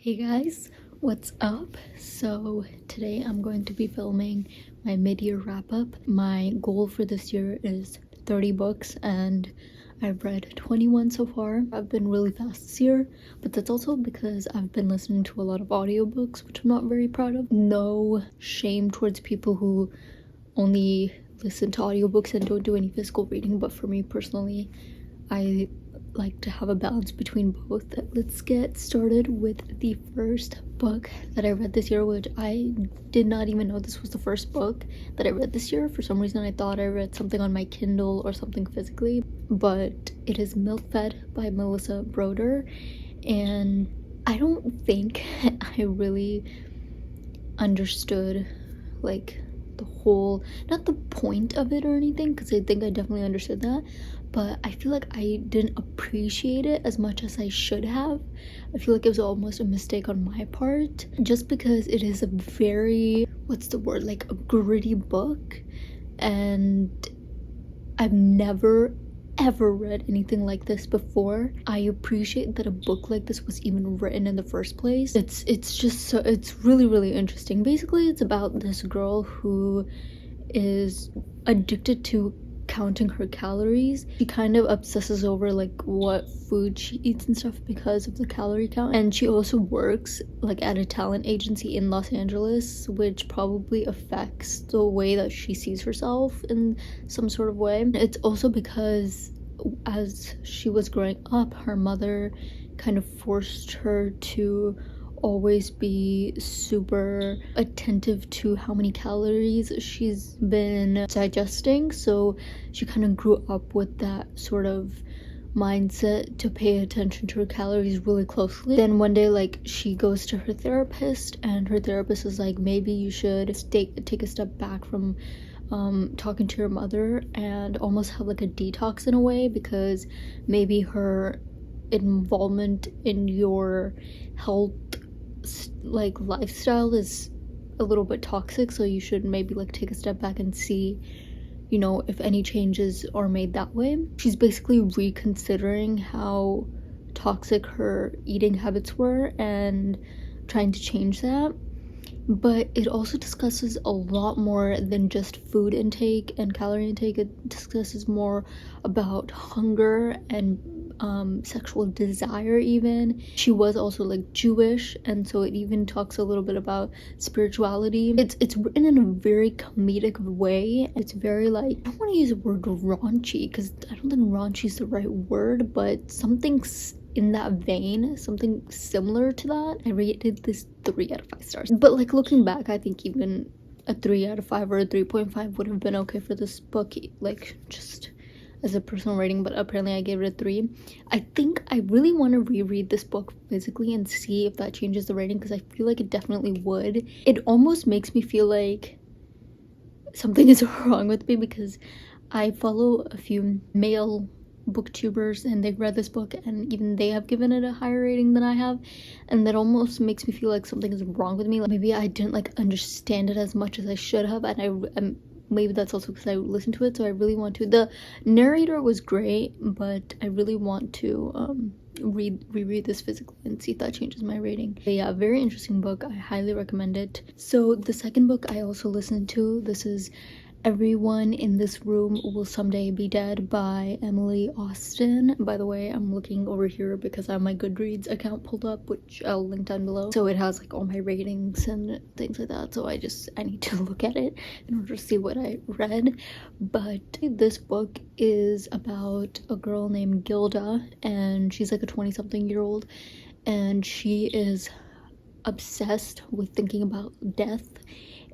Hey guys, what's up? So today I'm going to be filming my mid-year wrap-up. My goal for this year is 30 books and I've read 21 so far. I've been really fast this year, but that's also because I've been listening to a lot of audiobooks, which I'm not very proud of. No shame towards people who only listen to audiobooks and don't do any physical reading, but for me personally, I like to have a balance between both. Let's get started with the first book that I read this year, which I did not even know this was the first book that I read this year. For some reason I thought I read something on my Kindle or something physically, but it is Milk Fed by Melissa Broder, and I don't think I really understood like the whole, not the point of it or anything, because I think I definitely understood that, but I feel like I didn't appreciate it as much as I should have. I feel like it was almost a mistake on my part, just because it is a very, what's the word, like a gritty book, and I've never ever read anything like this before. I appreciate that a book like this was even written in the first place. It's just so, it's really interesting. Basically it's about this girl who is addicted to counting her calories. She kind of obsesses over like what food she eats and stuff because of the calorie count, and she also works like at a talent agency in Los Angeles, which probably affects the way that she sees herself in some sort of way. It's also because as she was growing up, her mother kind of forced her to always be super attentive to how many calories she's been digesting, so she kind of grew up with that sort of mindset to pay attention to her calories really closely. Then one day, like, she goes to her therapist and her therapist is like, maybe you should take a step back from talking to your mother and almost have like a detox in a way, because maybe her involvement in your health like lifestyle is a little bit toxic, so you should maybe like take a step back and see, you know, if any changes are made that way. She's basically reconsidering how toxic her eating habits were and trying to change that. But it also discusses a lot more than just food intake and calorie intake. It discusses more about hunger and sexual desire even. She was also like Jewish, and so it even talks a little bit about spirituality. It's written in a very comedic way. It's very like, I don't want to use the word raunchy because I don't think raunchy is the right word, but something's in that vein, something similar to that. I rated this 3 out of 5 stars, but like looking back, I think even a 3 out of 5 or a 3.5 would have been okay for this book, like just as a personal rating, but apparently I gave it a 3. I think I really want to reread this book physically and see if that changes the rating, because I feel like it definitely would. It almost makes me feel like something is wrong with me, because I follow a few male booktubers and they've read this book and even they have given it a higher rating than I have, and that almost makes me feel like something is wrong with me. Like maybe I didn't like understand it as much as I should have, and maybe that's also because I listened to it, so I really want to. The narrator was great, but I really want to reread this physically and see if that changes my rating. But yeah, very interesting book. I highly recommend it. So the second book I also listened to, this is Everyone in This Room Will Someday Be Dead by Emily Austen. By the way, I'm looking over here because I have my Goodreads account pulled up, which I'll link down below. So it has like all my ratings and things like that, so I need to look at it in order to see what I read. But this book is about a girl named Gilda, and she's like a 20-something-year-old, and she is obsessed with thinking about death,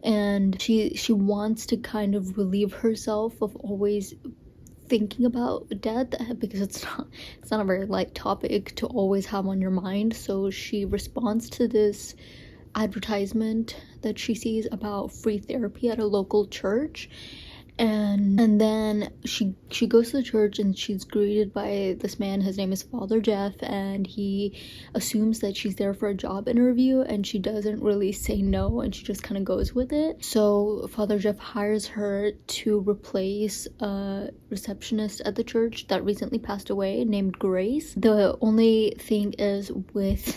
and she wants to kind of relieve herself of always thinking about death, because it's not a very light topic to always have on your mind. So she responds to this advertisement that she sees about free therapy at a local church, and then she goes to the church and she's greeted by this man. His name is Father Jeff, and he assumes that she's there for a job interview, and she doesn't really say no, and she just kind of goes with it. So Father Jeff hires her to replace a receptionist at the church that recently passed away named Grace. The only thing is with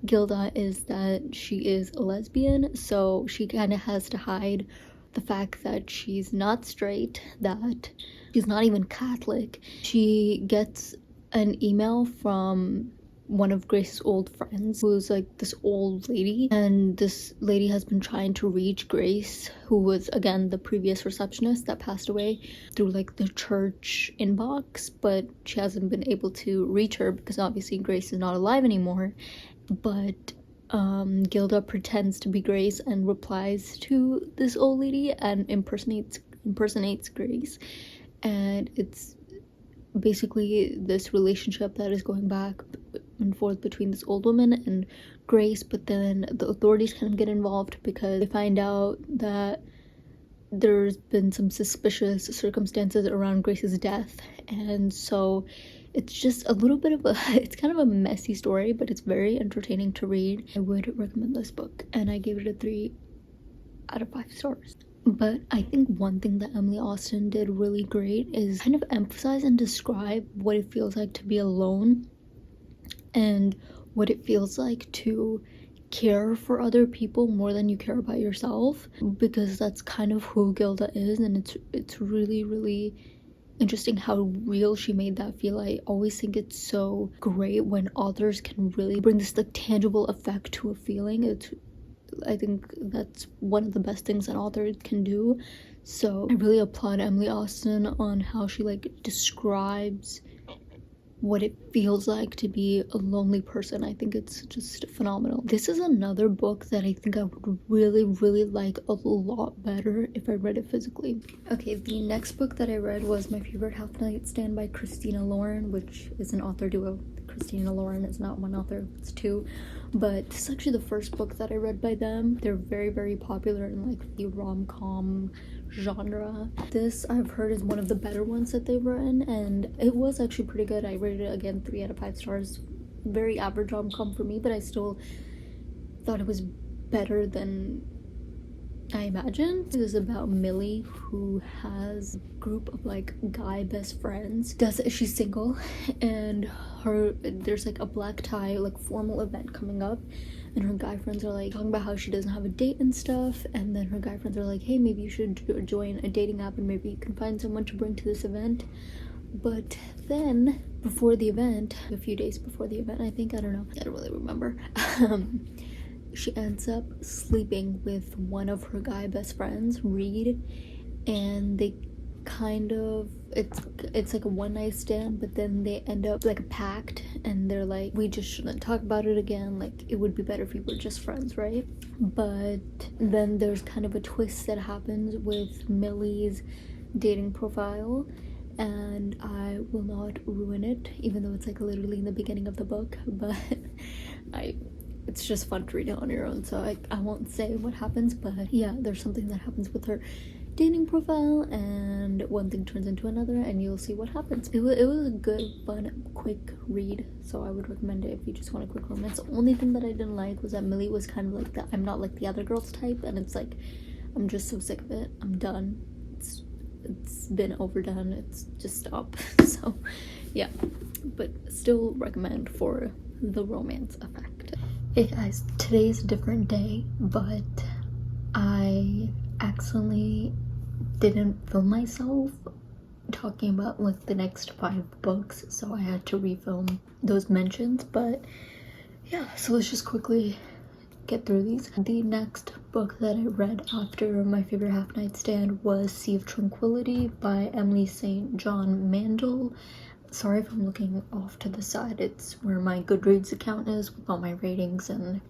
Gilda is that she is a lesbian, so she kind of has to hide the fact that she's not straight, that she's not even Catholic. She gets an email from one of Grace's old friends, who's like this old lady, and this lady has been trying to reach Grace, who was again the previous receptionist that passed away, through like the church inbox, but she hasn't been able to reach her because obviously Grace is not alive anymore. But Gilda pretends to be Grace and replies to this old lady and impersonates Grace, and it's basically this relationship that is going back and forth between this old woman and Grace. But then the authorities kind of get involved because they find out that there's been some suspicious circumstances around Grace's death, and so it's just a little bit of a it's kind of a messy story, but it's very entertaining to read. I would recommend this book, and I gave it a 3 out of 5 stars. But I think one thing that Emily Austen did really great is kind of emphasize and describe what it feels like to be alone and what it feels like to care for other people more than you care about yourself, because that's kind of who Gilda is, and it's really interesting how real she made that feel. I always think it's so great when authors can really bring this like tangible effect to a feeling. I think that's one of the best things an author can do. So I really applaud Emily Austen on how she like describes what it feels like to be a lonely person. I think it's just phenomenal. This is another book that I think I would really like a lot better if I read it physically. Okay, the next book that I read was My Favorite Half Night Stand by Christina Lauren, which is an author duo. Christina Lauren is not one author, it's 2, but this is actually the first book that I read by them. They're very popular in like the rom-com genre. This I've heard is one of the better ones that they've written, and it was actually pretty good. I rated it again 3 out of 5 stars. Very average rom-com for me, but I still thought it was better than I imagined. It is about Millie, who has a group of like guy best friends. She's single, and there's like a black tie like formal event coming up, and her guy friends are like talking about how she doesn't have a date and stuff, and then her guy friends are like, hey, maybe you should join a dating app and maybe you can find someone to bring to this event. But then before the event, a few days before the event, I don't really remember, she ends up sleeping with one of her guy best friends, Reed, and they kind of it's like a one night stand, but then they end up like a pact, and they're like, we just shouldn't talk about it again, like it would be better if we were just friends, right? But then there's kind of a twist that happens with Millie's dating profile, and I will not ruin it, even though it's like literally in the beginning of the book, but it's just fun to read it on your own, so I won't say what happens. But yeah, there's something that happens with her dating profile, and one thing turns into another, and you'll see what happens. It was a good, fun, quick read, so I would recommend it if you just want a quick romance. The only thing that I didn't like was that Millie was kind of like that I'm not like the other girls type, and it's like I'm just so sick of it. I'm done. It's been overdone. It's just stop. So yeah, but still recommend for the romance effect. Hey guys, today's a different day, but I accidentally didn't film myself talking about like the next 5 books, so I had to refilm those mentions. But yeah, so let's just quickly get through these. The next book that I read after My Favorite Half Night Stand was Sea of Tranquility by Emily St. John Mandel. Sorry if I'm looking off to the side, it's where my Goodreads account is with all my ratings and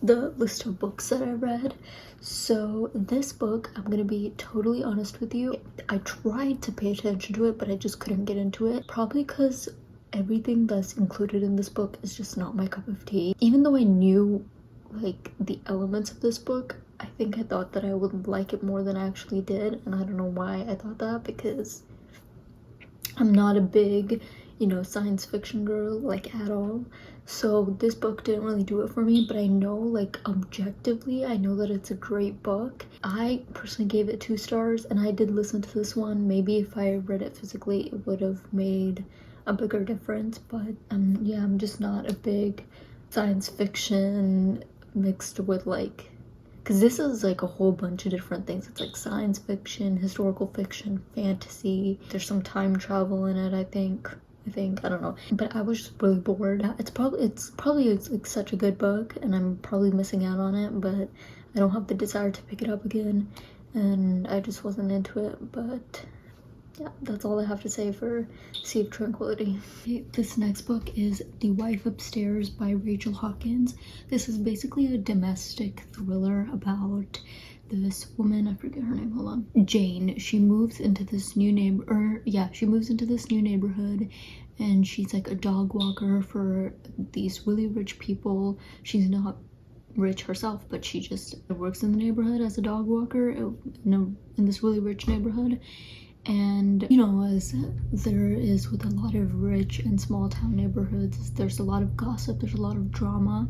the list of books that I read. So this book, I'm gonna be totally honest with you, I tried to pay attention to it, but I just couldn't get into it, probably because everything that's included in this book is just not my cup of tea. Even though I knew like the elements of this book, I think I thought that I would like it more than I actually did, and I don't know why I thought that, because I'm not a big, you know, science fiction girl, like, at all. So this book didn't really do it for me, but I know, like, objectively, I know that it's a great book. I personally gave it 2 stars, and I did listen to this one. Maybe if I read it physically, it would have made a bigger difference, but yeah, I'm just not a big science fiction mixed with, like, because this is like a whole bunch of different things. It's like science fiction, historical fiction, fantasy. There's some time travel in it, I think, I don't know. But I was just really bored. It's probably like such a good book, and I'm probably missing out on it, but I don't have the desire to pick it up again, and I just wasn't into it. But yeah, that's all I have to say for Sea of Tranquility. This next book is The Wife Upstairs by Rachel Hawkins. This is basically a domestic thriller about this woman, I forget her name, hold on, Jane. She moves into this new neighborhood, and she's like a dog walker for these really rich people. She's not rich herself, but she just works in the neighborhood as a dog walker in this really rich neighborhood. And you know, as there is with a lot of rich and small town neighborhoods, there's a lot of gossip, there's a lot of drama.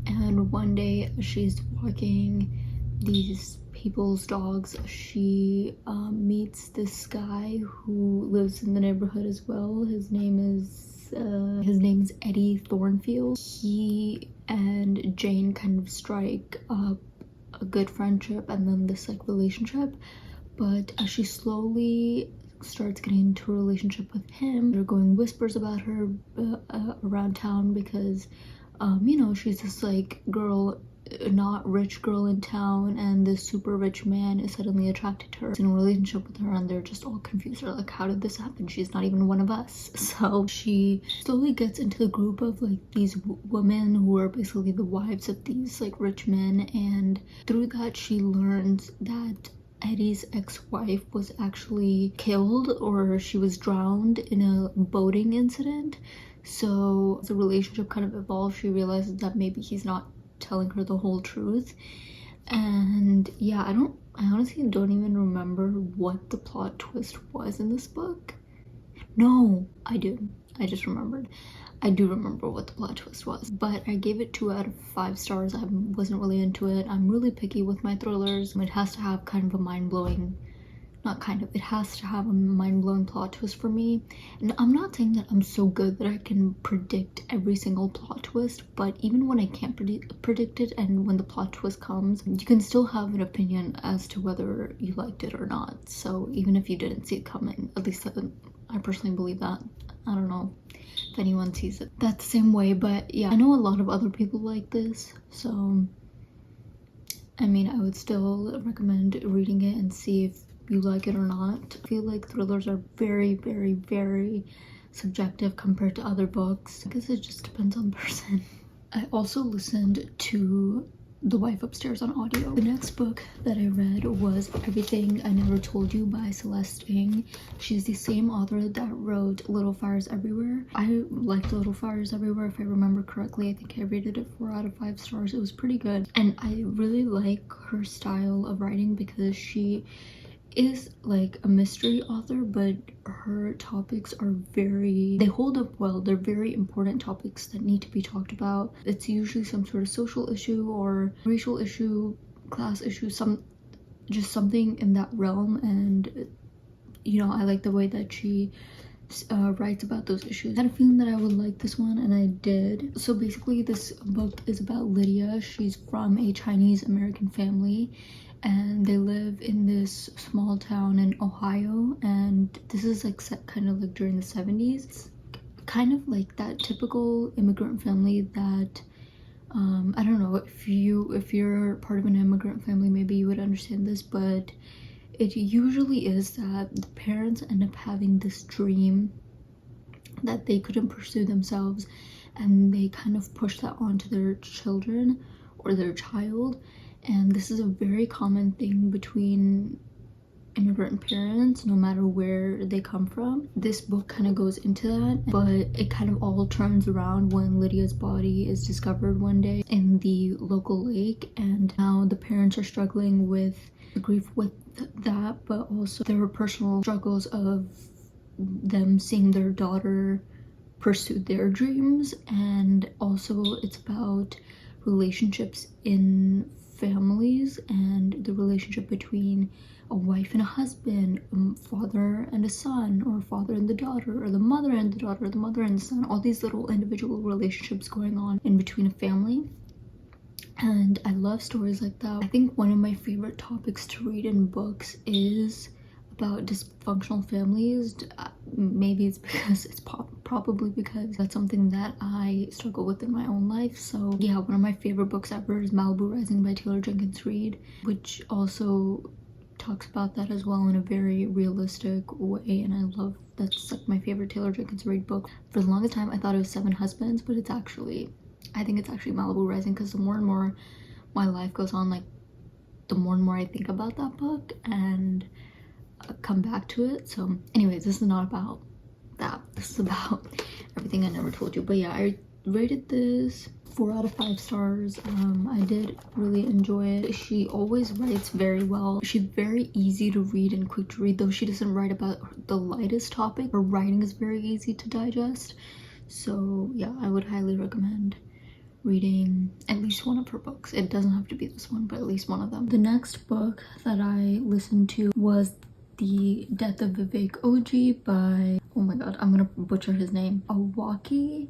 And one day she's walking these people's dogs, she meets this guy who lives in the neighborhood as well. His name is Eddie Thornfield. He and Jane kind of strike up a good friendship and then this like relationship. But as she slowly starts getting into a relationship with him, there are going whispers about her around town because, you know, she's this like girl, not rich girl in town, and this super rich man is suddenly attracted to her. He's in a relationship with her, and they're just all confused. They're like, how did this happen? She's not even one of us. So she slowly gets into the group of like these women who are basically the wives of these like rich men, and through that she learns that Eddie's ex-wife was actually killed, or she was drowned in a boating incident. So the relationship kind of evolved. She realizes that maybe he's not telling her the whole truth. And yeah, I honestly don't even remember what the plot twist was in this book. No, I do. I just remembered. I do remember what the plot twist was, but I gave it 2 out of 5 stars. I wasn't really into it. I'm really picky with my thrillers. It has to have kind of a mind-blowing, it has to have a mind-blowing plot twist for me. And I'm not saying that I'm so good that I can predict every single plot twist, but even when I can't predict it, and when the plot twist comes, you can still have an opinion as to whether you liked it or not. So even if you didn't see it coming, at least I personally believe that. I don't know if anyone sees it that same way, but yeah, I know a lot of other people like this, so I mean, I would still recommend reading it and see if you like it or not. I feel like thrillers are very, very, very subjective compared to other books. I guess it just depends on the person. I also listened to The Wife Upstairs on audio. The next book that I read was Everything I Never Told You by Celeste Ng. She's the same author that wrote Little Fires Everywhere. I liked Little Fires Everywhere, if I remember correctly. I think I rated it 4 out of 5 stars. It was pretty good. And I really like her style of writing because she is like a mystery author, but her topics are they hold up well. They're very important topics that need to be talked about. It's usually some sort of social issue or racial issue, class issue, just something in that realm. And you know, I like the way that she writes about those issues. I had a feeling that I would like this one, and I did. So basically this book is about Lydia. She's from a Chinese American family, and they live in this small town in Ohio, and this is like set kind of like during the 70s. It's kind of like that typical immigrant family that I don't know if you're part of an immigrant family, maybe you would understand this, but it usually is that the parents end up having this dream that they couldn't pursue themselves, and they kind of push that onto their children or their child. And this is a very common thing between immigrant parents, no matter where they come from. This book kind of goes into that, but it kind of all turns around when Lydia's body is discovered one day in the local lake, and now the parents are struggling with the grief with that, but also there are personal struggles of them seeing their daughter pursue their dreams. And also it's about relationships in families and the relationship between a wife and a husband, father and a son, or father and the daughter, or the mother and the daughter, or the mother and the son, all these little individual relationships going on in between a family. And I love stories like that. I think one of my favorite topics to read in books is about dysfunctional families. Maybe it's because it's probably because that's something that I struggle with in my own life. So yeah, one of my favorite books ever is Malibu Rising by Taylor Jenkins Reid, which also talks about that as well in a very realistic way, and I love that's like my favorite Taylor Jenkins Reid book. For the longest time I thought it was Seven Husbands, but it's actually, I think it's actually Malibu Rising, because the more and more my life goes on, like the more and more I think about that book and come back to it. So anyways, this is not about that, this is about everything I never told you. But yeah, I rated this 4 out of 5 stars. I did really enjoy it. She always writes very well. She's very easy to read and quick to read, though she doesn't write about the lightest topic. Her writing is very easy to digest. So yeah, I would highly recommend reading at least one of her books. It doesn't have to be this one, but at least one of them. The next book that I listened to was The Death of Vivek Oji by, oh my god, I'm gonna butcher his name, Awaki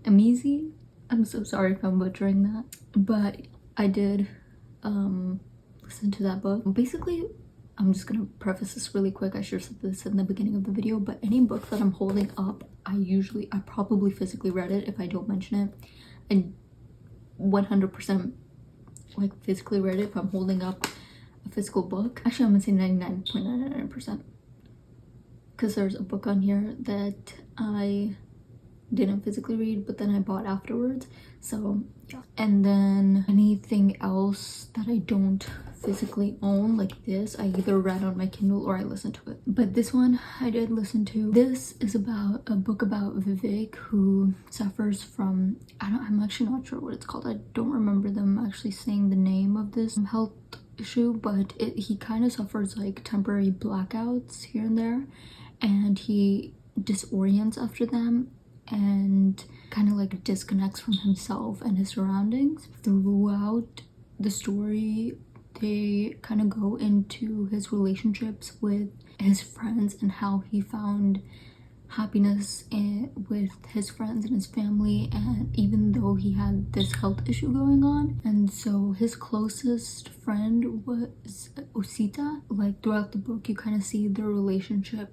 Emezi. I'm so sorry if I'm butchering that, but I did listen to that book. Basically, I'm just gonna preface this really quick. I should have said this in the beginning of the video, but any book that I'm holding up, I probably physically read it if I don't mention it. And 100% like physically read it if I'm holding up a physical book. Actually, I'm gonna say 99.99%, because there's a book on here that I didn't physically read, but then I bought afterwards. So yeah. And then anything else that I don't physically own, like this, I either read on my Kindle or I listened to it. But this one I did listen to. This is about a book about Vivek, who suffers from, I'm actually not sure what it's called. I don't remember them actually saying the name of this health issue, but he kind of suffers like temporary blackouts here and there, and he disorients after them and kind of like disconnects from himself and his surroundings. Throughout the story, they kind of go into his relationships with his friends and how he found happiness with his friends and his family, and even though he had this health issue going on. And so his closest friend was Osita. Like throughout the book, you kind of see their relationship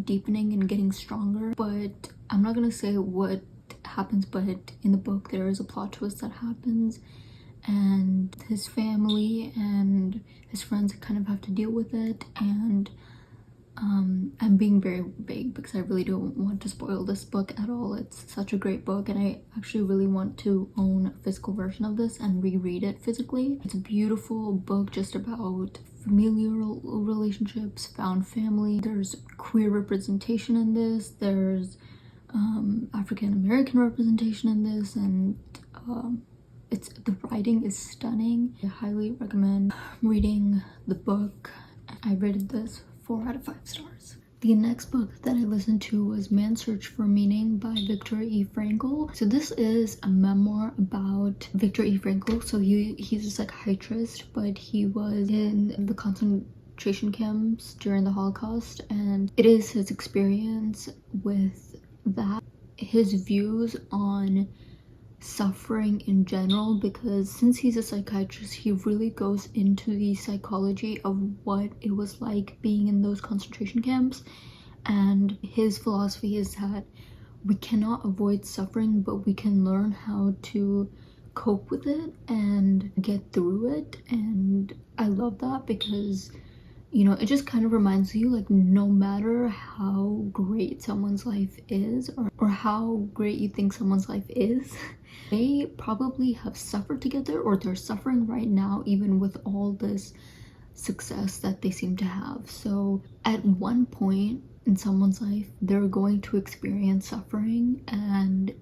deepening and getting stronger, but I'm not gonna say what happens, but in the book there is a plot twist that happens, and his family and his friends kind of have to deal with it. And I'm being very vague because I really don't want to spoil this book at all. It's such a great book, and I actually really want to own a physical version of this and reread it physically. It's a beautiful book just about familial relationships, found family. There's queer representation in this, there's African American representation in this, and the writing is stunning. I highly recommend reading the book. I rated this 4 out of 5 stars. The next book that I listened to was Man's Search for Meaning by Viktor E. Frankl. So this is a memoir about Viktor E. Frankl. So he's a psychiatrist, but he was in the concentration camps during the Holocaust, and it is his experience with that, his views on suffering in general, because since he's a psychiatrist, he really goes into the psychology of what it was like being in those concentration camps. And his philosophy is that we cannot avoid suffering, but we can learn how to cope with it and get through it. And I love that because, you know, it just kind of reminds you, like, no matter how great someone's life is, or how great you think someone's life is, they probably have suffered together, or they're suffering right now, even with all this success that they seem to have. So at one point in someone's life, they're going to experience suffering, and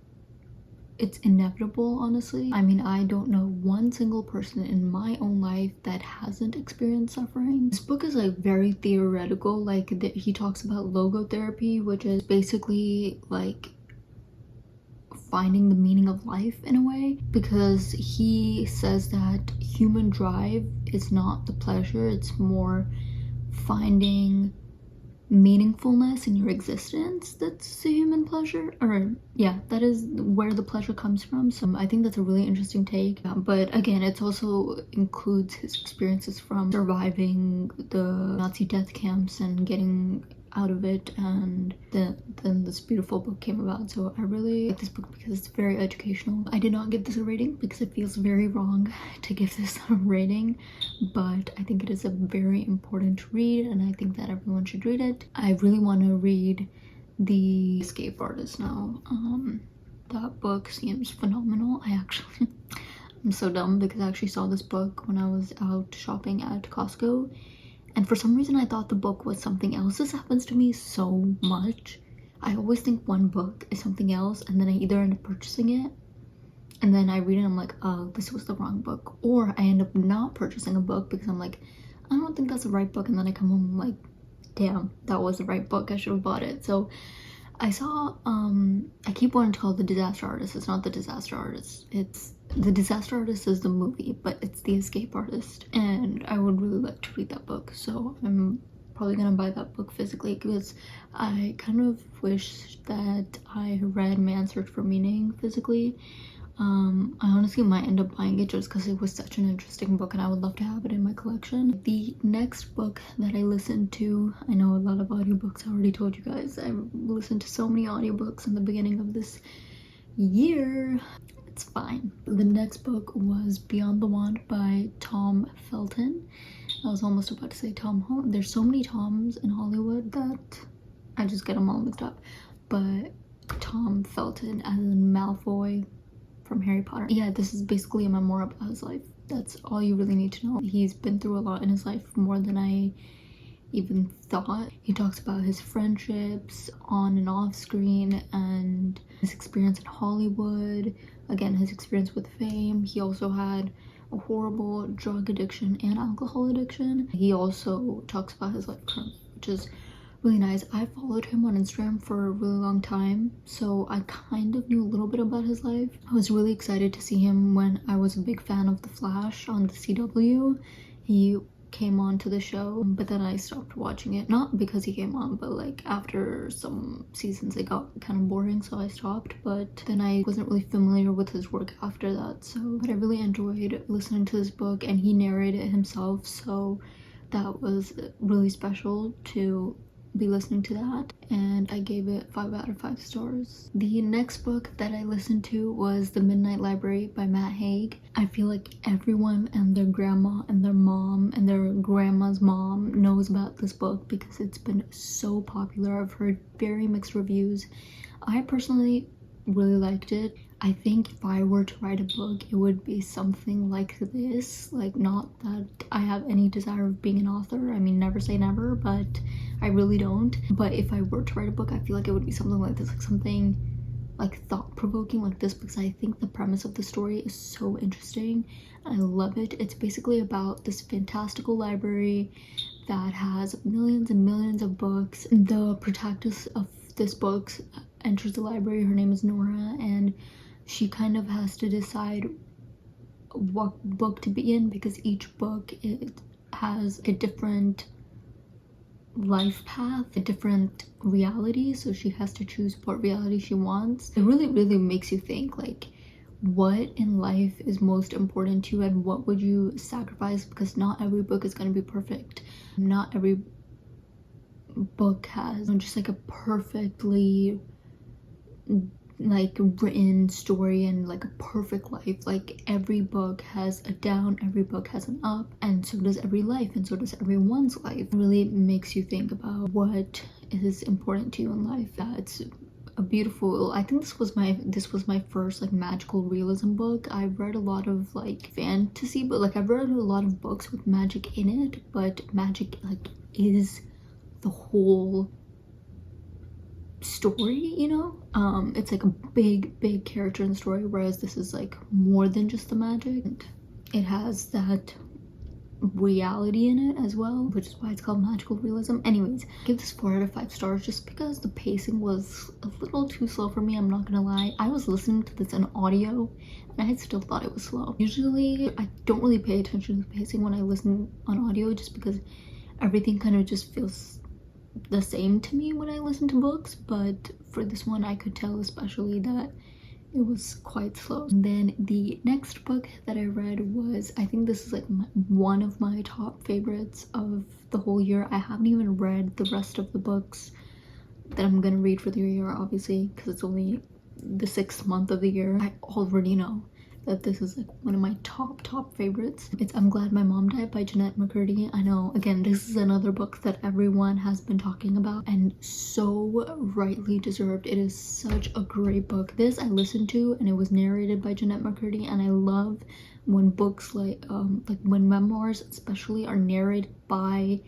it's inevitable, honestly. I mean, I don't know one single person in my own life that hasn't experienced suffering. This book is like very theoretical. Like he talks about logotherapy, which is basically like finding the meaning of life in a way, because he says that human drive is not the pleasure, it's more finding meaningfulness in your existence that's a human pleasure, or yeah, that is where the pleasure comes from. So I think that's a really interesting take. But again, it also includes his experiences from surviving the Nazi death camps and getting out of it, and then this beautiful book came about. So I really like this book because it's very educational. I did not give this a rating because it feels very wrong to give this a rating, but I think it is a very important read, and I think that everyone should read it. I really want to read The Escape Artist now. That book seems phenomenal. I'm so dumb because I actually saw this book when I was out shopping at Costco, and for some reason I thought the book was something else. This happens to me so much. I always think one book is something else, and then I either end up purchasing it, and then I read it and I'm like, oh, this was the wrong book. Or I end up not purchasing a book because I'm like, I don't think that's the right book, and then I come home and I'm like, damn, that was the right book, I should have bought it. So I saw, I keep wanting to call it The Disaster Artist. It's not The Disaster Artist. It's The Disaster Artist is the movie, but it's The Escape Artist. And I would really like to read that book. So I'm probably gonna buy that book physically because I kind of wish that I read Man's Search for Meaning physically. I honestly might end up buying it just because it was such an interesting book and I would love to have it in my collection. The next book that I listened to, I know a lot of audiobooks, I already told you guys, I listened to so many audiobooks in the beginning of this year. It's fine. The next book was Beyond the Wand by Tom Felton. I was almost about to say Tom Holland. There's so many Toms in Hollywood that I just get them all mixed up. But Tom Felton, as in Malfoy from Harry Potter. Yeah, this is basically a memoir about his life. That's all you really need to know. He's been through a lot in his life, more than I even thought. He talks about his friendships on and off screen and his experience in Hollywood. Again, his experience with fame. He also had a horrible drug addiction and alcohol addiction. He also talks about his life currently, which is really nice. I followed him on Instagram for a really long time, so I kind of knew a little bit about his life. I was really excited to see him when I was a big fan of The Flash on the CW. He came on to the show, but then I stopped watching it. Not because he came on, but like after some seasons it got kind of boring, so I stopped. But then I wasn't really familiar with his work after that. But I really enjoyed listening to this book, and he narrated it himself, so that was really special to be listening to that, and I gave it 5 out of 5 stars. The next book that I listened to was The Midnight Library by Matt Haig. I feel like everyone and their grandma and their mom and their grandma's mom knows about this book because it's been so popular. I've heard very mixed reviews. I personally really liked it. I think if I were to write a book, it would be something like this. Like, not that I have any desire of being an author. I mean, never say never, but I really don't. But if I were to write a book, I feel like it would be something like this, like something like thought-provoking like this, because I think the premise of the story is so interesting. I love it. It's basically about this fantastical library that has millions and millions of books. The protagonist of this book enters the library. Her name is Nora, and she kind of has to decide what book to be in because each book, it has a different life path, a different reality, so she has to choose what reality she wants. It really makes you think, like, what in life is most important to you and what would you sacrifice, because not every book is going to be perfect. Not every book has just like a perfectly like written story and like a perfect life. Like, every book has a down, every book has an up, and so does every life, and so does everyone's life. It really makes you think about what is important to you in life. It's a beautiful, I think this was my first like magical realism book. I've read a lot of like fantasy, but like I've read a lot of books with magic in it, but magic like is the whole story, you know. It's like a big character in the story, whereas this is like more than just the magic. It has that reality in it as well, which is why it's called magical realism. Anyways, I give this 4 out of 5 stars just because the pacing was a little too slow for me. I'm not gonna lie, I was listening to this in audio and I still thought it was slow. Usually I don't really pay attention to the pacing when I listen on audio, just because everything kind of just feels the same to me when I listen to books, but for this one I could tell especially that it was quite slow. And then the next book that I read was, I think this is like one of my top favorites of the whole year. I haven't even read the rest of the books that I'm gonna read for the year, obviously, because it's only the 6th month of the year. I already know that this is like one of my top favorites. It's I'm Glad My Mom Died by Jennette McCurdy. I know, again, this is another book that everyone has been talking about and so rightly deserved. It is such a great book. This I listened to and it was narrated by Jennette McCurdy, and I love when books like when memoirs especially are narrated by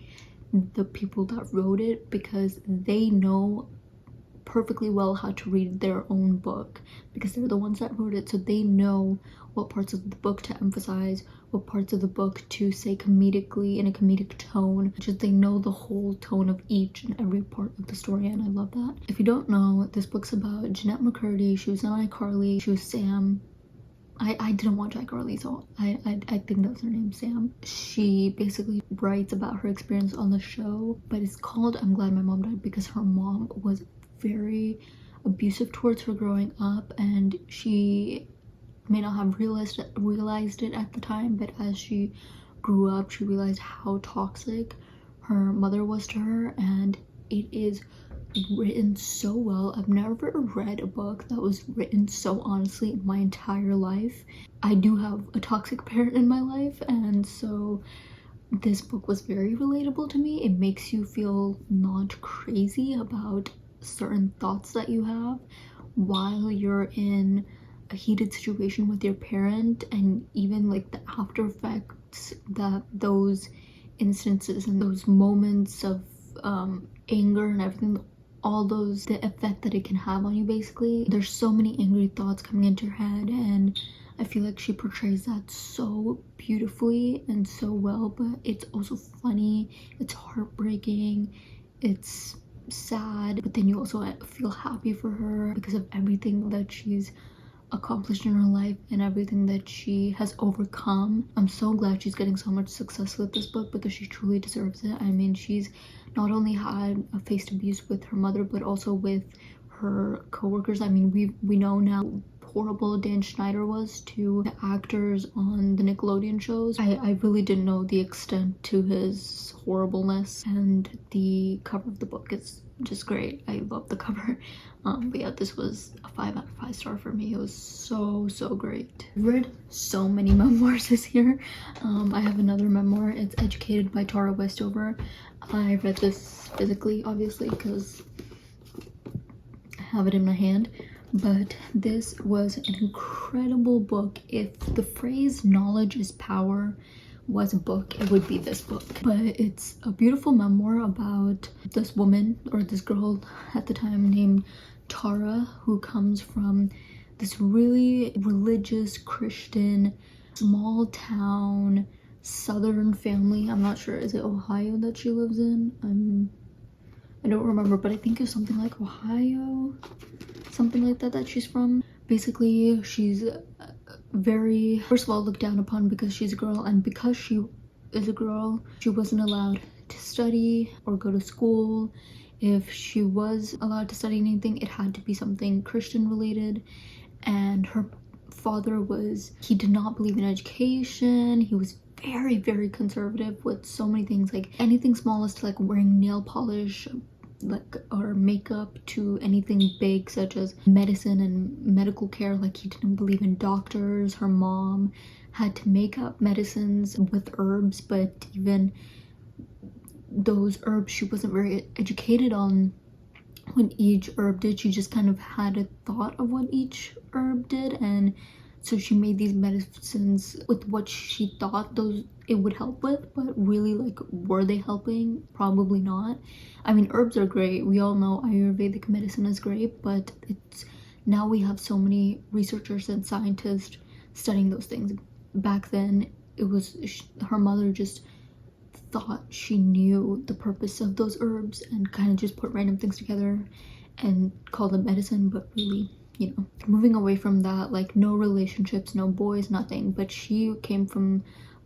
the people that wrote it, because they know perfectly well how to read their own book, because they're the ones that wrote it, so they know what parts of the book to emphasize, what parts of the book to say comedically in a comedic tone. Just they know the whole tone of each and every part of the story, and I love that. If you don't know, this book's about Jennette McCurdy. She was on iCarly. She was Sam. I didn't watch iCarly, so I think that's her name, Sam. She basically writes about her experience on the show, but it's called I'm Glad My Mom Died because her mom was very abusive towards her growing up, and she may not have realized it at the time, but as she grew up she realized how toxic her mother was to her, and it is written so well. I've never read a book that was written so honestly in my entire life. I do have a toxic parent in my life, and so this book was very relatable to me. It makes you feel not crazy about certain thoughts that you have while you're in a heated situation with your parent, and even like the after effects that those instances and those moments of anger and everything, all those, the effect that it can have on you. Basically, there's so many angry thoughts coming into your head, and I feel like she portrays that so beautifully and so well. But it's also funny, it's heartbreaking, it's sad, but then you also feel happy for her because of everything that she's accomplished in her life and everything that she has overcome. I'm so glad she's getting so much success with this book because she truly deserves it. I mean, she's not only had faced abuse with her mother, but also with her co-workers. I mean, we know now horrible Dan Schneider was to the actors on the Nickelodeon shows. I really didn't know the extent to his horribleness, and the cover of the book is just great. I love the cover. But yeah, this was a 5 out of 5 star for me. It was so great. I've read so many memoirs this year. I have another memoir. It's Educated by Tara Westover. I read this physically, obviously, because I have it in my hand. But this was an incredible book. If the phrase knowledge is power was a book, it would be this book. But it's a beautiful memoir about this woman, or this girl at the time, named Tara, who comes from this really religious Christian small town southern family. I'm not sure, is it Ohio that she lives in? I don't remember, but I think it's something like Ohio, something like that she's from. Basically, she's very, first of all, looked down upon because she's a girl, and because she is a girl, she wasn't allowed to study or go to school. If she was allowed to study anything, it had to be something Christian related, and her father he did not believe in education. He was very conservative with so many things, like anything small as to like wearing nail polish, like, or makeup, to anything big such as medicine and medical care. Like, he didn't believe in doctors. Her mom had to make up medicines with herbs, but even those herbs she wasn't very educated on what each herb did. She just kind of had a thought of what each herb did, and so she made these medicines with what she thought those it would help with. But really, like, were they helping? Probably not. I mean, herbs are great, we all know Ayurvedic medicine is great, but it's now we have so many researchers and scientists studying those things. Back then it was her mother just thought she knew the purpose of those herbs and kind of just put random things together and called them medicine. But really, you know, moving away from that, like, no relationships, no boys, nothing. But she came from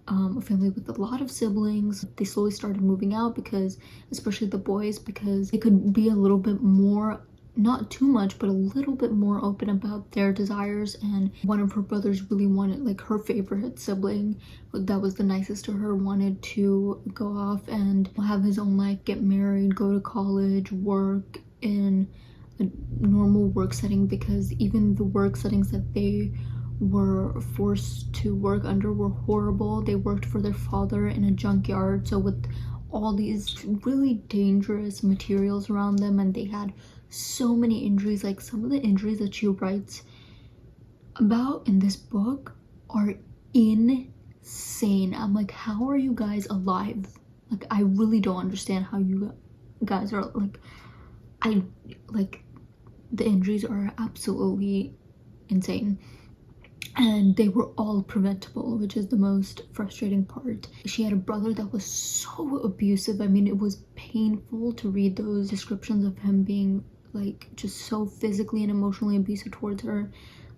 a family with a lot of siblings. They slowly started moving out, because especially the boys, because they could be a little bit more, not too much, but a little bit more open about their desires. And one of her brothers really wanted, like, her favorite sibling that was the nicest to her, wanted to go off and have his own life, get married, go to college, work in a normal work setting, because even the work settings that they were forced to work under were horrible. They worked for their father in a junkyard, so with all these really dangerous materials around them, and they had so many injuries. Like, some of the injuries that she writes about in this book are insane. I'm like, how are you guys alive? Like, I really don't understand how you guys are, like, the injuries are absolutely insane. And they were all preventable, which is the most frustrating part. She had a brother that was so abusive. I mean, it was painful to read those descriptions of him being, like, just so physically and emotionally abusive towards her.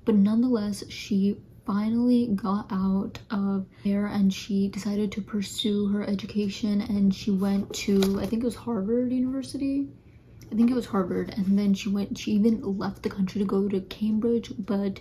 But nonetheless, she finally got out of there and she decided to pursue her education, and she went to, I think it was Harvard University. I think it was Harvard. And then she even left the country to go to Cambridge, but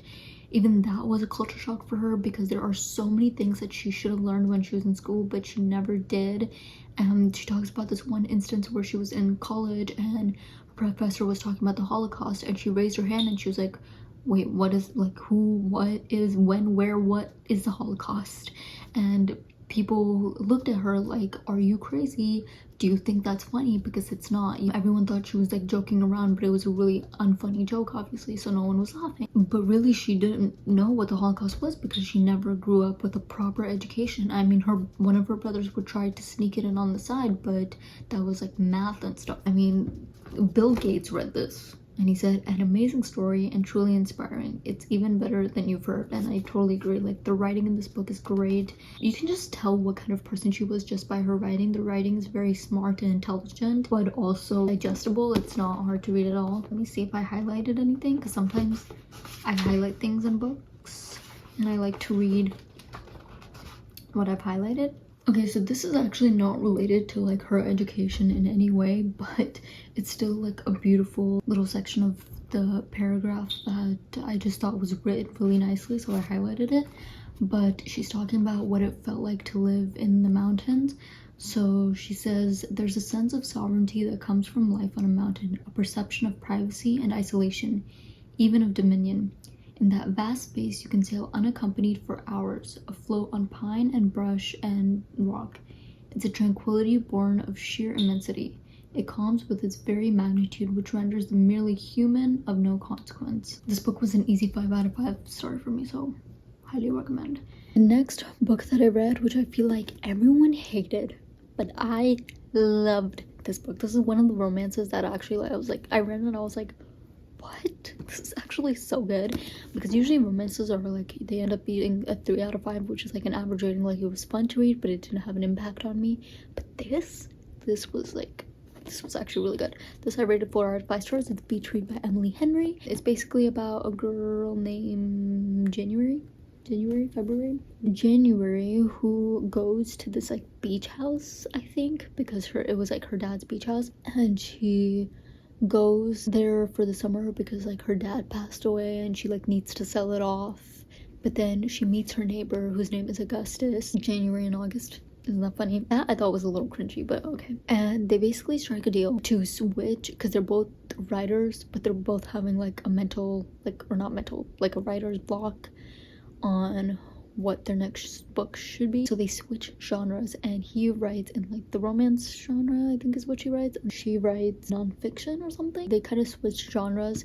even that was a culture shock for her, because there are so many things that she should have learned when she was in school, but she never did. And she talks about this one instance where she was in college and her professor was talking about the Holocaust, and she raised her hand and she was like, wait, what is, like, who, what is, when, where, what is the Holocaust? And people looked at her like, are you crazy? Do you think that's funny? Because it's not. Everyone thought she was, like, joking around, but it was a really unfunny joke, obviously, so no one was laughing. But really, she didn't know what the Holocaust was because she never grew up with a proper education. I mean, one of her brothers would try to sneak it in on the side, but that was, like, math and stuff. I mean, Bill Gates read this and he said, an amazing story and truly inspiring. It's even better than you've heard. And I totally agree. Like, the writing in this book is great. You can just tell what kind of person she was just by her writing. The writing is very smart and intelligent, but also digestible. It's not hard to read at all. Let me see if I highlighted anything, because sometimes I highlight things in books and I like to read what I've highlighted. Okay, so this is actually not related to, like, her education in any way, but it's still, like, a beautiful little section of the paragraph that I just thought was written really nicely, so I highlighted it. But she's talking about what it felt like to live in the mountains. So she says, there's a sense of sovereignty that comes from life on a mountain, a perception of privacy and isolation, even of dominion. In that vast space, you can sail unaccompanied for hours, afloat on pine and brush and rock. It's a tranquility born of sheer immensity. It calms with its very magnitude, which renders the merely human of no consequence. This book was an easy 5 out of 5 star for me, so highly recommend. The next book that I read, which I feel like everyone hated, but I loved this book. This is one of the romances that actually, I read it and I was like, what? This is actually so good. Because usually romances are like, they end up being a 3 out of 5, which is like an average rating. Like, it was fun to read, but it didn't have an impact on me. But this was actually really good. This I rated 4 out of 5 stars. It's Beach Read by Emily Henry. It's basically about a girl named January, who goes to this, like, beach house, I think, because it was like her dad's beach house, and she goes there for the summer because, like, her dad passed away and she, like, needs to sell it off. But then she meets her neighbor, whose name is Augustus. January and August. Isn't that funny? That I thought was a little cringy, but okay. And they basically strike a deal to switch, because they're both writers, but they're both having, like, a mental, like, or not mental, like, a writer's block on what their next book should be. So they switch genres, and he writes in like the romance genre, I think is what she writes, and she writes nonfiction or something. They kind of switch genres,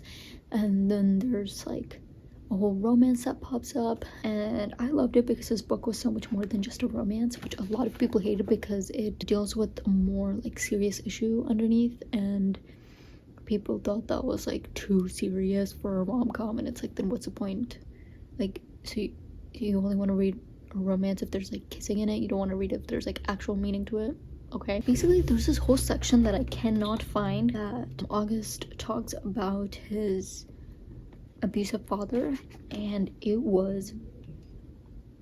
and then there's like a whole romance that pops up, and I loved it because this book was so much more than just a romance, which a lot of people hated because it deals with a more like serious issue underneath, and people thought that was like too serious for a rom-com. And it's like, then what's the point? Like, so you only want to read a romance if there's like kissing in it. You don't want to read if there's like actual meaning to it. Okay, basically there's this whole section that I cannot find that August talks about his abusive father, and it was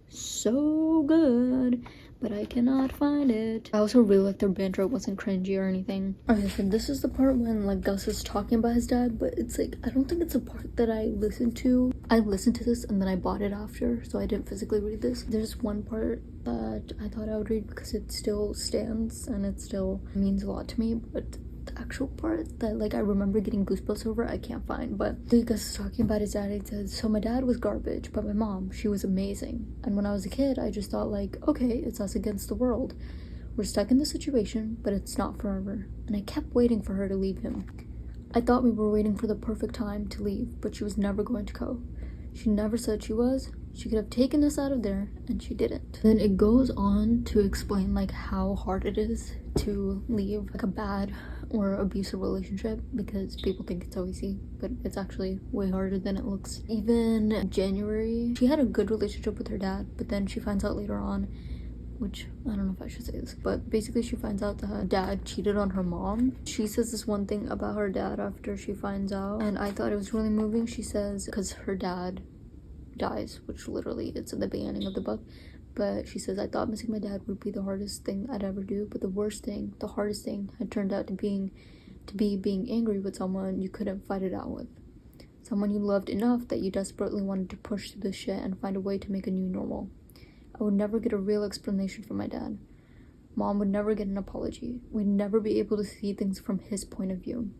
so good, but I cannot find it. I also really liked their banter. It wasn't cringy or anything. Alright, so this is the part when like Gus is talking about his dad, but it's like, I don't think it's a part that I listened to. I listened to this and then I bought it after, so I didn't physically read this. There's one part that I thought I would read because it still stands and it still means a lot to me, but the actual part that like I remember getting goosebumps over, I can't find. But Gus is talking about his dad. He says, so my dad was garbage, but my mom, she was amazing. And when I was a kid, I just thought like, okay, it's us against the world. We're stuck in this situation, but it's not forever. And I kept waiting for her to leave him. I thought we were waiting for the perfect time to leave, but she was never going to go. She never said she was. She could have taken us out of there, and she didn't. Then it goes on to explain like how hard it is to leave like a bad or abusive relationship, because people think it's so easy, but it's actually way harder than it looks. Even January, she had a good relationship with her dad, but then she finds out later on, which I don't know if I should say this, but basically she finds out that her dad cheated on her mom. She says this one thing about her dad after she finds out, and I thought it was really moving. She says, because her dad dies, which literally it's in the beginning of the book, but she says, I thought missing my dad would be the hardest thing I'd ever do, but the worst thing, the hardest thing had turned out to be being angry with someone you couldn't fight it out with. Someone you loved enough that you desperately wanted to push through the shit and find a way to make a new normal. I would never get a real explanation from my dad. Mom would never get an apology. We'd never be able to see things from his point of view,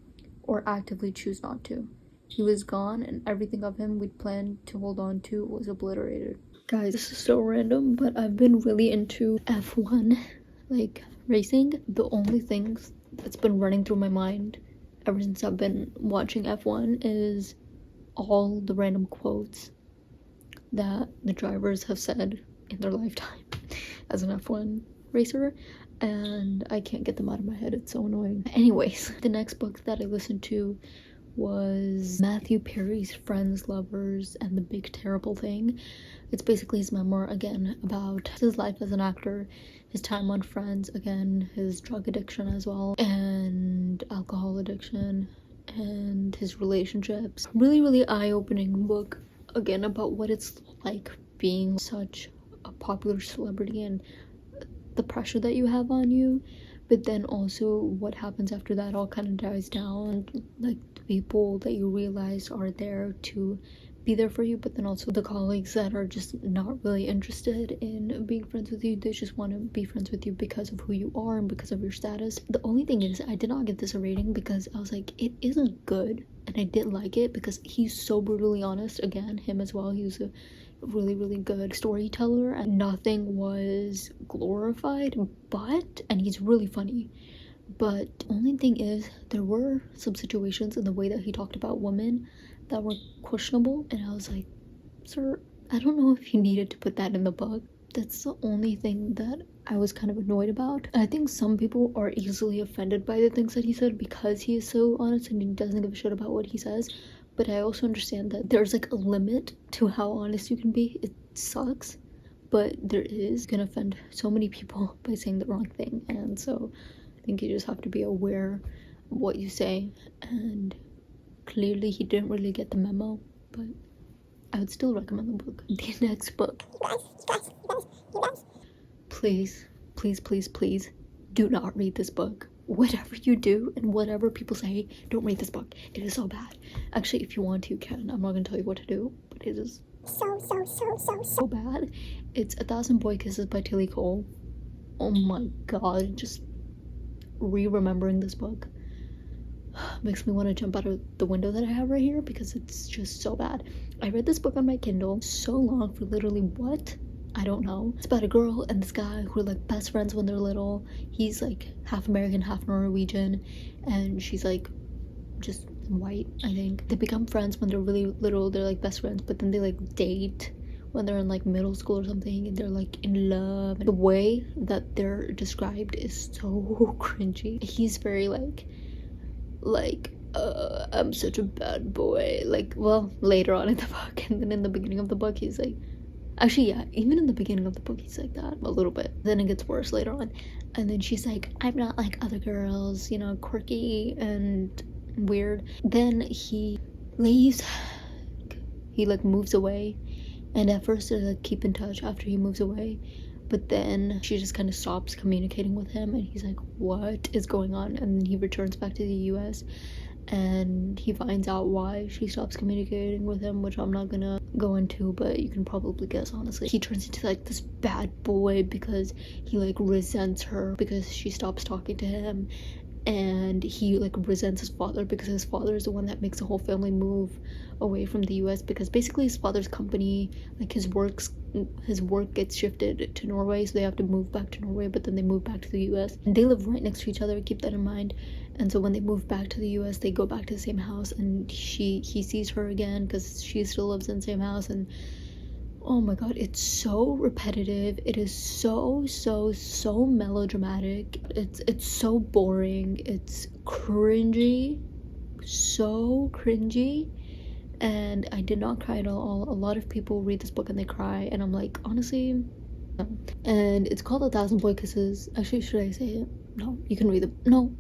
or actively choose not to. He was gone, and everything of him we'd planned to hold on to was obliterated. Guys, this is so random, but I've been really into F1, like racing. The only things that's been running through my mind ever since I've been watching F1 is all the random quotes that the drivers have said in their lifetime as an F1 racer, and I can't get them out of my head. It's so annoying. Anyways, the next book that I listened to was Matthew Perry's Friends, Lovers, and the Big Terrible Thing. It's basically his memoir, again, about his life as an actor, his time on Friends, again, his drug addiction as well, and alcohol addiction, and his relationships. Really, really eye-opening book, again, about what it's like being such a popular celebrity and the pressure that you have on you, but then also what happens after that all kind of dies down, like the people that you realize are there to be there for you, but then also the colleagues that are just not really interested in being friends with you. They just want to be friends with you because of who you are and because of your status. The only thing is, I did not give this a rating because I was like, it isn't good, and I did like it because he's so brutally honest. Again, him as well, he was a really, really good storyteller, and nothing was glorified, and he's really funny. But the only thing is, there were some situations in the way that he talked about women that were questionable, and I was like, sir, I don't know if you needed to put that in the book. That's the only thing that I was kind of annoyed about. I think some people are easily offended by the things that he said because he is so honest and he doesn't give a shit about what he says. But I also understand that there's like a limit to how honest you can be. It sucks, but there is. Gonna offend so many people by saying the wrong thing, and so I think you just have to be aware of what you say. And clearly he didn't really get the memo, but I would still recommend the book. The next book. Please, please, please, please do not read this book. Whatever you do and whatever people say, don't read this book. It is so bad. Actually, if you want to, you can. I'm not gonna tell you what to do, but it is so bad. It's A Thousand Boy Kisses by Tilly Cole. Oh my god, just remembering this book makes me want to jump out of the window that I have right here because it's just so bad. I read this book on my Kindle so long for literally what? I don't know. It's about a girl and this guy who are like best friends when they're little. He's like half American, half Norwegian, and she's like just white, I think. They become friends when they're really little, they're like best friends, but then they like date when they're in like middle school or something, and they're like in love. And the way that they're described is so cringy. He's very like I'm such a bad boy, like, well, later on in the book. And then in the beginning of the book he's like, actually, yeah, even in the beginning of the book he's like that a little bit. Then it gets worse later on. And then she's like, I'm not like other girls, you know, quirky and weird. Then he leaves, he like moves away, and at first they like keep in touch after he moves away, but then she just kind of stops communicating with him, and he's like, what is going on? And he returns back to the US, and he finds out why she stops communicating with him, which I'm not gonna go into, but you can probably guess. Honestly, he turns into like this bad boy because he like resents her because she stops talking to him, and he like resents his father because his father is the one that makes the whole family move away from the US, because basically his father's company, like his work gets shifted to Norway, so they have to move back to Norway, but then they move back to the US, and they live right next to each other, keep that in mind. And so when they move back to the US, they go back to the same house, and he sees her again because she still lives in the same house. And oh my god, it's so repetitive. It is so melodramatic. It's so boring. It's cringy, so cringy. And I did not cry at all. A lot of people read this book and they cry, and I'm like, honestly, no. And it's called 1,000 Boy Kisses. Actually, should I say it? No, you can read the, no,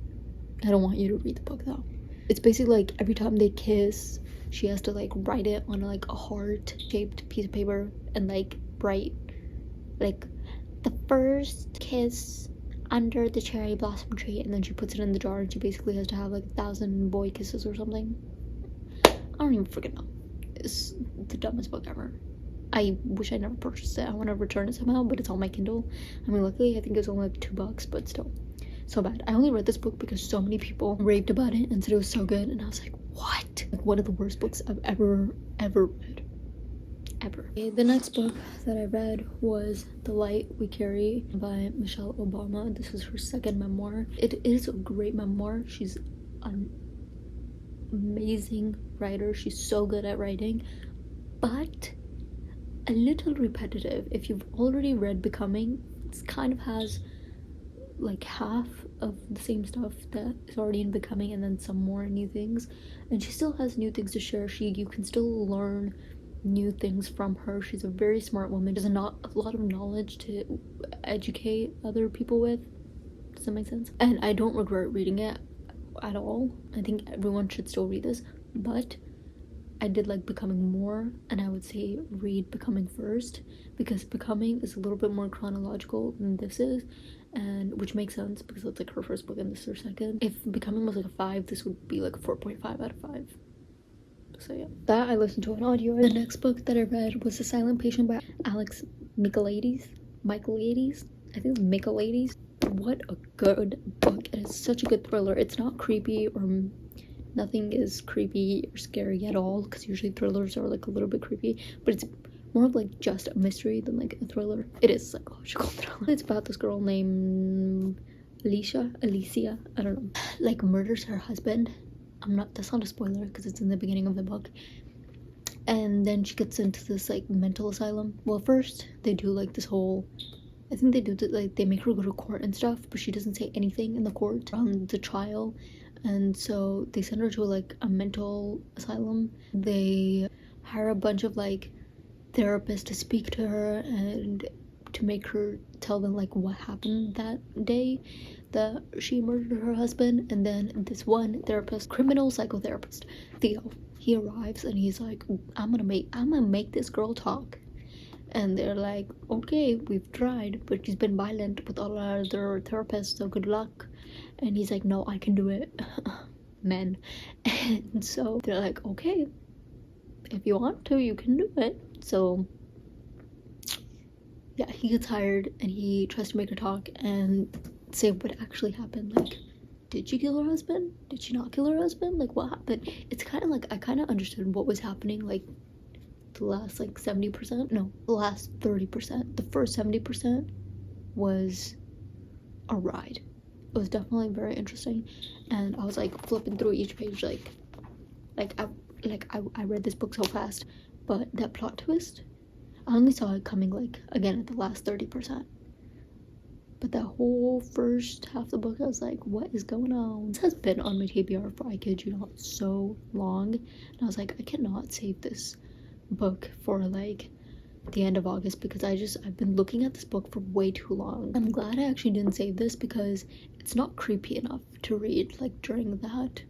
I don't want you to read the book though. It's basically like every time they kiss, she has to like write it on like a heart-shaped piece of paper and like write like the first kiss under the cherry blossom tree, and then she puts it in the jar, and she basically has to have like 1,000 boy kisses or something. I don't even freaking know. It's the dumbest book ever. I wish I never purchased it. I want to return it somehow, but it's on my Kindle. I mean, luckily I think it's only like $2, but still, so bad. I only read this book because so many people raved about it and said it was so good, and I was like, what? Like, one of the worst books I've ever read. Ever. The next book that I read was The Light We Carry by Michelle Obama. This is her second memoir. It is a great memoir. She's an amazing writer. She's so good at writing, but a little repetitive. If you've already read Becoming, it kind of has like half of the same stuff that is already in Becoming, and then some more new things. And she still has new things to share. You can still learn new things from her. She's a very smart woman. There's not a lot of knowledge to educate other people with. Does that make sense? And I don't regret reading it at all. I think everyone should still read this, but I did like Becoming more, and I would say read Becoming first, because Becoming is a little bit more chronological than this is, and which makes sense because it's like her first book and this is her second. If Becoming was like a 5, this would be like a 4.5 out of 5. So yeah, that I listened to on audio. The next book that I read was The Silent Patient by Alex Michaelides. I think it's Michaelides. What a good book. It is such a good thriller. It's not creepy, or nothing is creepy or scary at all, because usually thrillers are like a little bit creepy, but it's more of like just a mystery than like a thriller. It is a psychological thriller. It's about this girl named Alicia, I don't know, like murders her husband. That's not a spoiler because it's in the beginning of the book. And then she gets into this like mental asylum. Well, first they do like this whole, I think they do like they make her go to court and stuff, but she doesn't say anything in the court on the trial, and so they send her to like a mental asylum. They hire a bunch of like therapists to speak to her and to make her tell them like what happened that day that she murdered her husband. And then this one therapist, criminal psychotherapist Theo, he arrives and he's like, I'm gonna make this girl talk. And they're like, okay, we've tried, but she's been violent with all our other therapists, so good luck. And he's like, no, I can do it. Men. And so they're like, okay, if you want to, you can do it. So yeah, he gets hired and he tries to make her talk and say what actually happened. Like, did she kill her husband? Did she not kill her husband? Like, what happened? It's kind of like, I kind of understood what was happening like the last like 70%, no, the last 30%. The first 70% was a ride. It was definitely very interesting, and I was like flipping through each page I read this book so fast, but that plot twist, I only saw it coming like again at the last 30%. But that whole first half of the book, I was like, what is going on? This has been on my TBR for, I kid you not, so long. And I was like, I cannot save this book for like the end of August because I've been looking at this book for way too long. I'm glad I actually didn't save this because it's not creepy enough to read like during that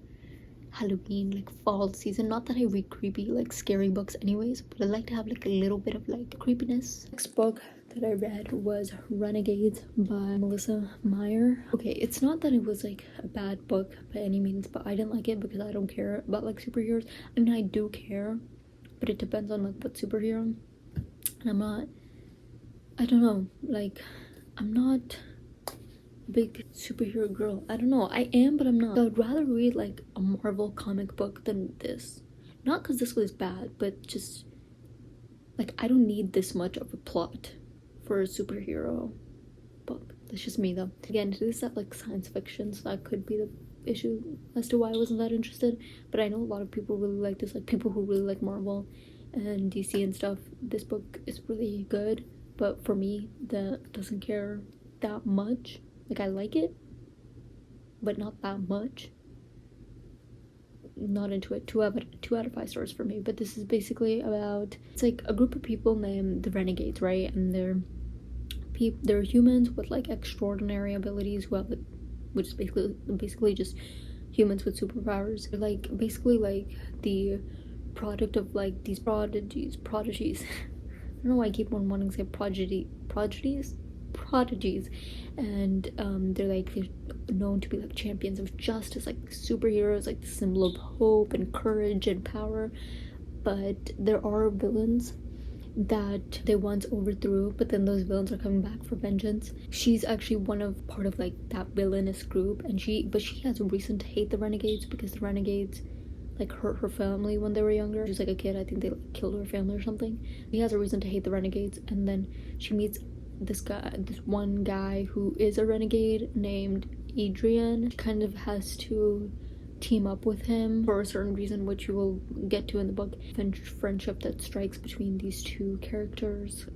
Halloween like fall season. Not that I read creepy like scary books anyways, but I like to have like a little bit of like creepiness. Next book that I read was Renegades by Melissa Meyer. Okay, it's not that it was like a bad book by any means, but I didn't like it because I don't care about like superheroes. I mean, I do care, but it depends on like what superhero. And I don't know, like I'm not a big superhero girl. I don't know, I am, but I'm not. So I'd rather read like a Marvel comic book than this. Not because this was bad, but just like I don't need this much of a plot for a superhero book. That's just me though. Again, this is like science fiction, so that could be the issue as to why I wasn't that interested. But I know a lot of people really like this, like people who really like Marvel and DC and stuff. This book is really good, but for me that doesn't care that much. Like I like it, but not that much. Not into it. 2 out of 5 stars for me. But this is basically about, it's like a group of people named the Renegades, right? And they're humans with like extraordinary abilities who have, which is basically just humans with superpowers. They're like basically like the product of like these prodigies. I don't know why I keep on wanting to say prodigies, and they're known to be like champions of justice, like superheroes, like the symbol of hope and courage and power. But there are villains that they once overthrew, but then those villains are coming back for vengeance. She's actually part of like that villainous group, and she has a reason to hate the Renegades because the Renegades like hurt her family when they were younger. She was like a kid, I think they like killed her family or something. She has a reason to hate the Renegades, and then she meets this one guy who is a renegade named Adrian. She kind of has to team up with him for a certain reason, which you will get to in the book. Friendship that strikes between these two characters,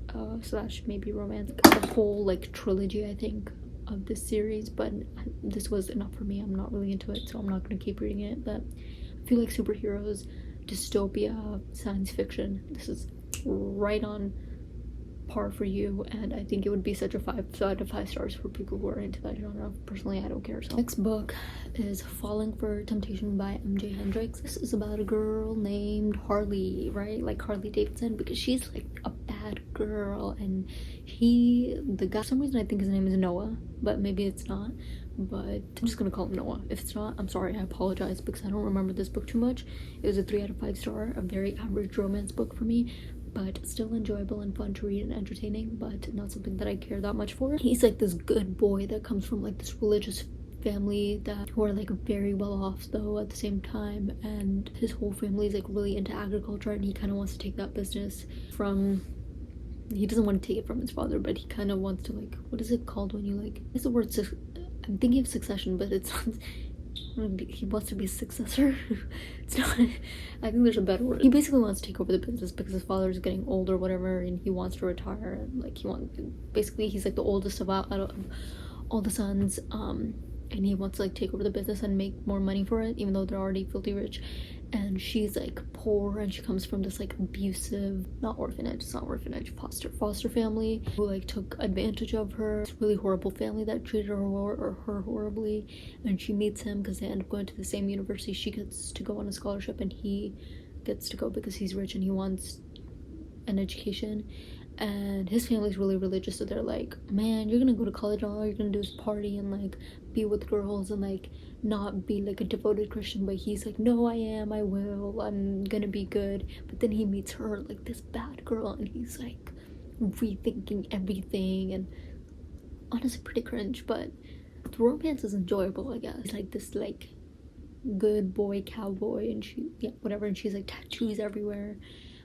slash maybe romance. The whole like trilogy, I think, of this series, but this was enough for me. I'm not really into it, so I'm not gonna keep reading it. But I feel like superheroes, dystopia, science fiction, this is right on par for you, and I think it would be such a 5 out of 5 stars for people who are into that genre. Personally, I don't care. So next book is Falling for Temptation by MJ Hendricks. This is about a girl named Harley, right? Like Harley Davidson, because she's like a bad girl, and the guy, for some reason I think his name is Noah, but maybe it's not. But I'm just gonna call him Noah. If it's not, I'm sorry, I apologize, because I don't remember this book too much. It was a 3 out of 5 star, a very average romance book for me, but still enjoyable and fun to read and entertaining, but not something that I care that much for. He's like this good boy that comes from like this religious family who are like very well off though at the same time, and his whole family is like really into agriculture, and he kind of wants to take that business from, he doesn't want to take it from his father, but he kind of wants to, like, what is it called when you like, it's the word, I'm thinking of succession, but it's he wants to be a successor. It's not, I think there's a better word. He basically wants to take over the business because his father is getting old or whatever, and he wants to retire, and like basically he's like the oldest of all the sons, and he wants to like take over the business and make more money for it, even though they're already filthy rich. And she's like poor, and she comes from this like abusive, not orphanage, it's not orphanage, foster family who like took advantage of her. This really horrible family that treated her horribly, and she meets him because they end up going to the same university. She gets to go on a scholarship, and he gets to go because he's rich and he wants an education. And his family's really religious, so they're like, man, you're gonna go to college and all you're gonna do is party and like be with girls and like not be like a devoted Christian. But he's like, no, I'm gonna be good. But then he meets her, like this bad girl, and he's like rethinking everything, and honestly pretty cringe, but the romance is enjoyable, I guess. It's like this like good boy cowboy, and whatever, and she's like tattoos everywhere.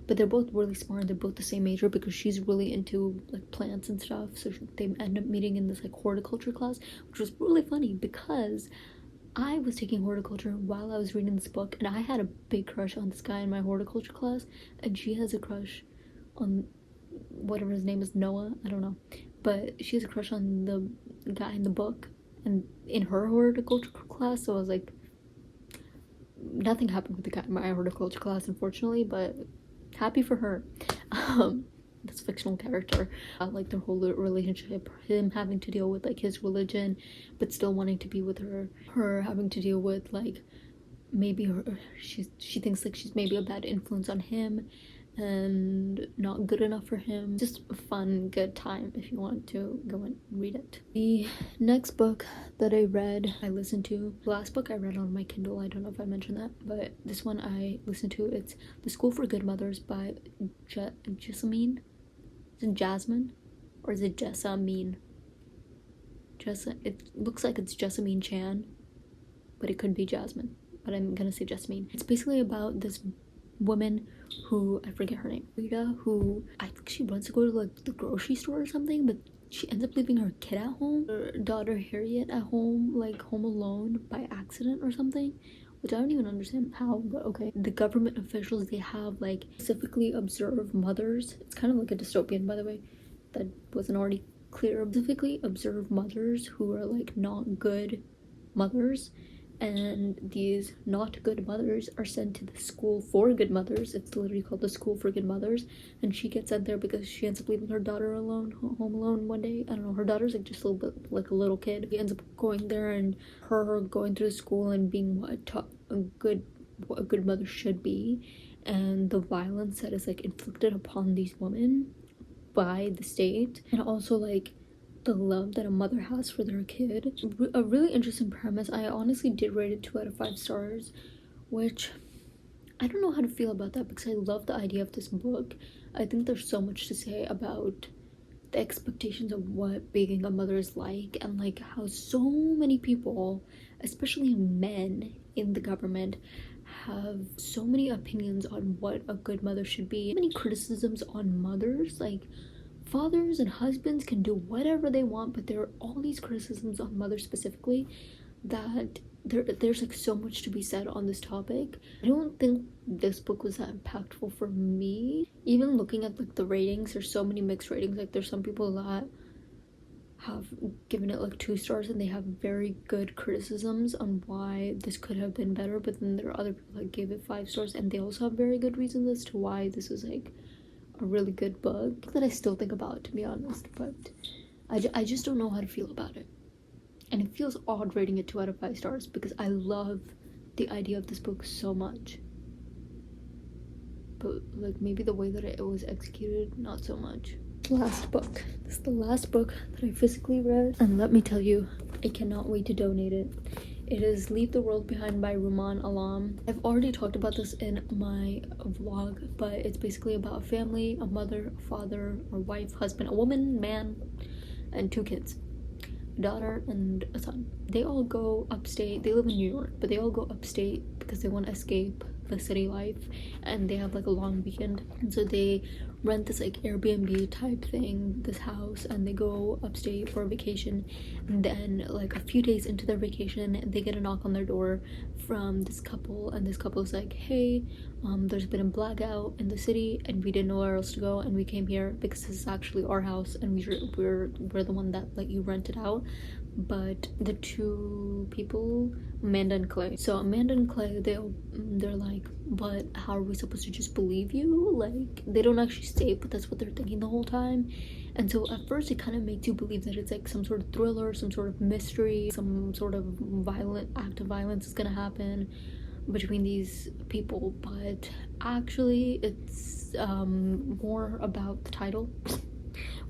but they're both really smart. They're both the same major because she's really into like plants and stuff, so they end up meeting in this like horticulture class, which was really funny because I was taking horticulture while I was reading this book, and I had a big crush on this guy in my horticulture class, and she has a crush on whatever his name is, Noah, I don't know, but she has a crush on the guy in the book and in her horticulture class. So I was like, nothing happened with the guy in my horticulture class, unfortunately, but happy for her. This fictional character, like their whole relationship, him having to deal with like his religion but still wanting to be with her having to deal with like maybe she thinks like she's maybe a bad influence on him and not good enough for him. Just a fun, good time if you want to go and read it. The next book that I read, I listened to. The last book I read on my Kindle, I don't know if I mentioned that, but this one I listened to. It's The School for Good Mothers by Jessamine. Is it Jasmine? Or is it Jessamine? It looks like it's Jessamine Chan, but it could be Jasmine. But I'm gonna say Jessamine. It's basically about this woman who, I forget her name, Rita, who I think she wants to go to like the grocery store or something, but she ends up leaving her kid at home, her daughter Harriet at home, like home alone by accident or something, which I don't even understand how, but okay. The government officials, they have like specifically observed mothers. It's kind of like a dystopian, by the way, that wasn't already clear. Specifically observe mothers who are like not good mothers, and these not good mothers are sent to the school for good mothers. It's literally called the School for Good Mothers, and she gets sent there because she ends up leaving her daughter alone, home alone one day. I don't know, her daughter's like just a little bit like a little kid. She ends up going there, and her going through school and being what a good mother should be, and the violence that is like inflicted upon these women by the state, and also like the love that a mother has for their kid. A really interesting premise. I honestly did rate it 2 out of 5 stars, which I don't know how to feel about that because I love the idea of this book. I think there's so much to say about the expectations of what being a mother is like, and like how so many people, especially men in the government, have so many opinions on what a good mother should be. Many criticisms on mothers, like fathers and husbands can do whatever they want, but there are all these criticisms on mothers specifically that there's like so much to be said on this topic. I don't think this book was that impactful for me. Even looking at like the ratings, there's so many mixed ratings. Like there's some people that have given it like 2 stars and they have very good criticisms on why this could have been better, but then there are other people that gave it 5 stars and they also have very good reasons as to why this is like a really good book that I still think about, to be honest, but I just don't know how to feel about it. And it feels odd rating it 2 out of 5 stars because I love the idea of this book so much, but like maybe the way that it was executed, not so much. Last book. This is the last book that I physically read, and let me tell you, I cannot wait to donate it. It is Leave the World Behind by Rumaan Alam. I've already talked about this in my vlog, but it's basically about a family, a mother, a father, a wife, husband, a woman, man, and 2 kids. A daughter and a son. They all go upstate. They live in New York, but they all go upstate because they want to escape the city life, and they have like a long weekend, and so they rent this like Airbnb type thing, this house, and they go upstate for a vacation. And then like a few days into their vacation, they get a knock on their door from this couple, and this couple is like, hey, there's been a blackout in the city and we didn't know where else to go, and we came here because this is actually our house and we're the one that let you rent it out. But the 2 people, Amanda and Clay, so Amanda and Clay, they're like, but how are we supposed to just believe you? Like, they don't actually say it, but that's what they're thinking the whole time. And so at first it kind of makes you believe that it's like some sort of thriller, some sort of mystery, some sort of violent act of violence is gonna happen between these people, but actually it's more about the title,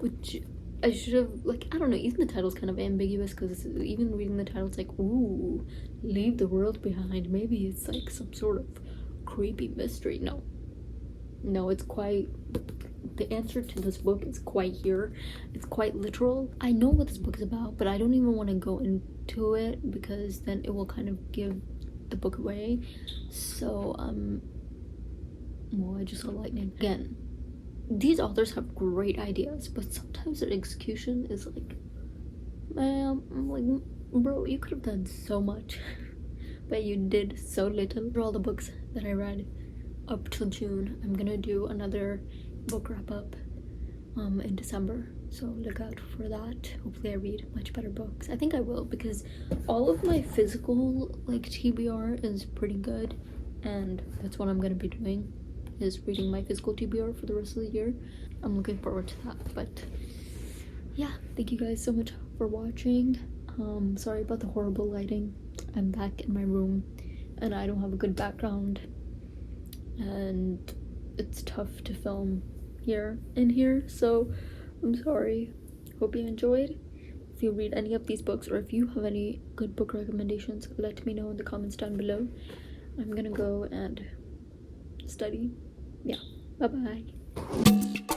which I should have, like, I don't know, even the title's kind of ambiguous because even reading the title, it's like, ooh, leave the world behind. Maybe it's like some sort of creepy mystery. No, it's quite, the answer to this book is quite here. It's quite literal. I know what this book is about, but I don't even want to go into it because then it will kind of give the book away. So Well, I just saw lightning again. These authors have great ideas, but sometimes their execution is like, man, I'm like, bro, you could have done so much, but you did so little. For all the books that I read up till June, I'm gonna do another book wrap up in December, so look out for that. Hopefully I read much better books. I think I will, because all of my physical like TBR is pretty good, and that's what I'm gonna be doing, is reading my physical TBR for the rest of the year. I'm looking forward to that. But yeah, thank you guys so much for watching. Sorry about the horrible lighting. I'm back in my room and I don't have a good background, and it's tough to film in here, so I'm sorry. Hope you enjoyed. If you read any of these books, or if you have any good book recommendations, let me know in the comments down below. I'm gonna go and study. Yeah, bye bye.